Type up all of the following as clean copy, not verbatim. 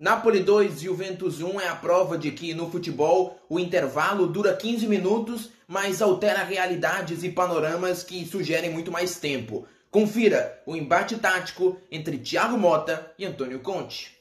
Napoli 2, Juventus 1 é a prova de que no futebol o intervalo dura 15 minutos, mas altera realidades e panoramas que sugerem muito mais tempo. Confira o embate tático entre Thiago Motta e Antônio Conte.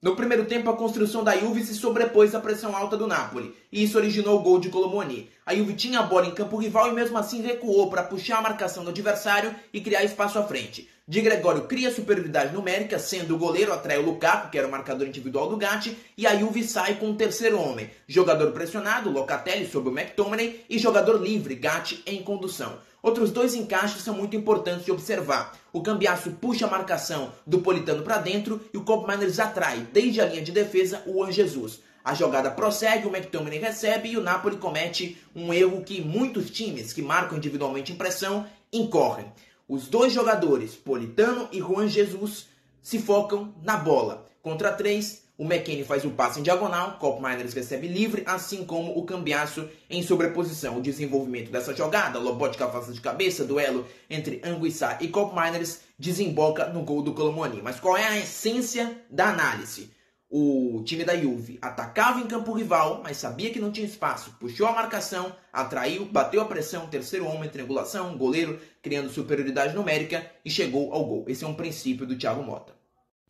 No primeiro tempo, a construção da Juve se sobrepôs à pressão alta do Napoli, e isso originou o gol de Kolo Muani. A Juve tinha a bola em campo rival e mesmo assim recuou para puxar a marcação do adversário e criar espaço à frente. Di Gregorio cria superioridade numérica, sendo o goleiro atrai o Lukaku, que era o marcador individual do Gatti, e a Juve sai com o terceiro homem. Jogador pressionado, Locatelli sobre o McTominay, e jogador livre, Gatti em condução. Outros dois encaixes são muito importantes de observar. O Cambiasso puxa a marcação do Politano para dentro e o Koop Meiners atrai, desde a linha de defesa, o Juan Jesus. A jogada prossegue, o McTominay recebe e o Napoli comete um erro que muitos times que marcam individualmente em pressão incorrem. Os dois jogadores, Politano e Juan Jesus, se focam na bola. Contra três, o McKennie faz o passe em diagonal, Koop Meiners recebe livre, assim como o Cambiasso em sobreposição. O desenvolvimento dessa jogada, Lobotka afasta de cabeça, duelo entre Anguissa e Koop Meiners, desemboca no gol do Kolo Muani. Mas qual é a essência da análise? O time da Juve atacava em campo rival, mas sabia que não tinha espaço. Puxou a marcação, atraiu, bateu a pressão, terceiro homem, triangulação, goleiro, criando superioridade numérica e chegou ao gol. Esse é um princípio do Thiago Motta.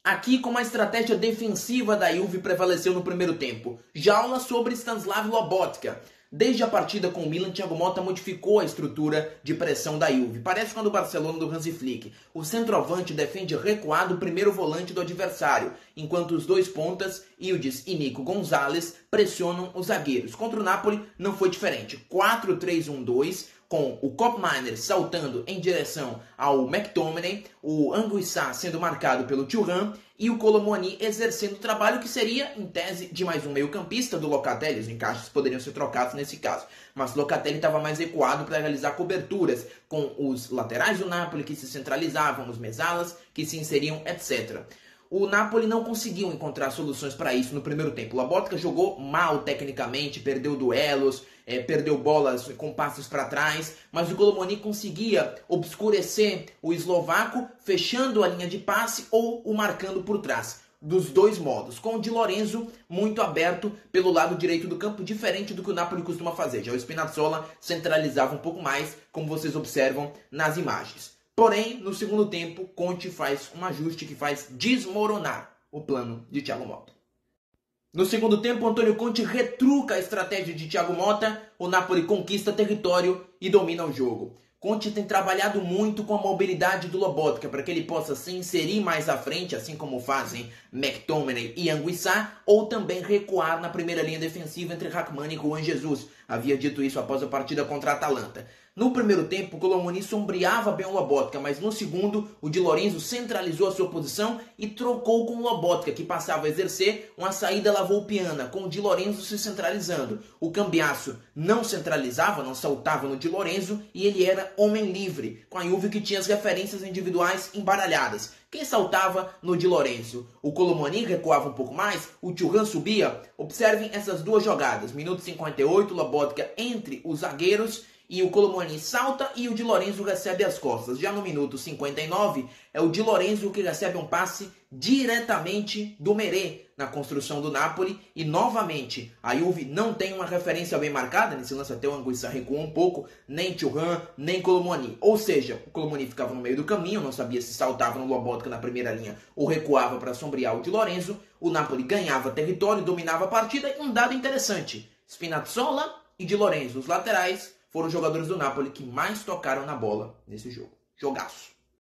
Aqui, como a estratégia defensiva da Juve prevaleceu no primeiro tempo. Jaula sobre Stanislav Lobotka. Desde a partida com o Milan, Thiago Motta modificou a estrutura de pressão da Juve. Parece quando o Barcelona do Hansi Flick. O centroavante defende recuado o primeiro volante do adversário, enquanto os dois pontas, Ildiz e Nico Gonzalez, pressionam os zagueiros. Contra o Napoli não foi diferente. 4-3-1-2, com o Koop Meiners saltando em direção ao McTominay, o Anguissa sendo marcado pelo Thuram e o Kolo Muani exercendo o trabalho que seria, em tese, de mais um meio-campista do Locatelli. Os encaixes poderiam ser trocados nesse caso. Mas Locatelli estava mais recuado para realizar coberturas com os laterais do Napoli que se centralizavam, os mesalas que se inseriam, etc. O Napoli não conseguiu encontrar soluções para isso no primeiro tempo. Lobotka jogou mal tecnicamente, perdeu duelos, perdeu bolas com passes para trás, mas o Kolo Muani conseguia obscurecer o eslovaco, fechando a linha de passe ou o marcando por trás. Dos dois modos, com o Di Lorenzo muito aberto pelo lado direito do campo, diferente do que o Napoli costuma fazer. Já o Spinazzola centralizava um pouco mais, como vocês observam nas imagens. Porém, no segundo tempo, Conte faz um ajuste que faz desmoronar o plano de Thiago Motta. No segundo tempo, Antônio Conte retruca a estratégia de Thiago Motta, o Napoli conquista território e domina o jogo. Conte tem trabalhado muito com a mobilidade do Lobotka para que ele possa se inserir mais à frente, assim como fazem McTominay e Anguissa, ou também recuar na primeira linha defensiva entre Rachmani e Juan Jesus. Havia dito isso após a partida contra a Atalanta. No primeiro tempo, o Kolo Muani sombreava bem o Lobotka, mas no segundo, o Di Lorenzo centralizou a sua posição e trocou com o Lobotka, que passava a exercer uma saída lavoupiana, com o Di Lorenzo se centralizando. O Cambiasso não centralizava, não saltava no Di Lorenzo, e ele era homem livre, com a Juve que tinha as referências individuais embaralhadas. Quem saltava no Di Lorenzo? O Kolo Muani recuava um pouco mais, o Thuram subia. Observem essas duas jogadas. Minuto 58, Lobotka entre os zagueiros, e o Kolo Muani salta e o Di Lorenzo recebe as costas. Já no minuto 59, é o Di Lorenzo que recebe um passe diretamente do Meré na construção do Napoli. E novamente, a Juve não tem uma referência bem marcada. Nesse lance até o Anguissa recuou um pouco. Nem Thuram, nem Kolo Muani. Ou seja, o Kolo Muani ficava no meio do caminho. Não sabia se saltava no Lobotka na primeira linha ou recuava para sombrear o Di Lorenzo. O Napoli ganhava território, dominava a partida. E um dado interessante. Spinazzola e Di Lorenzo, os laterais, foram os jogadores do Napoli que mais tocaram na bola nesse jogo. Jogaço.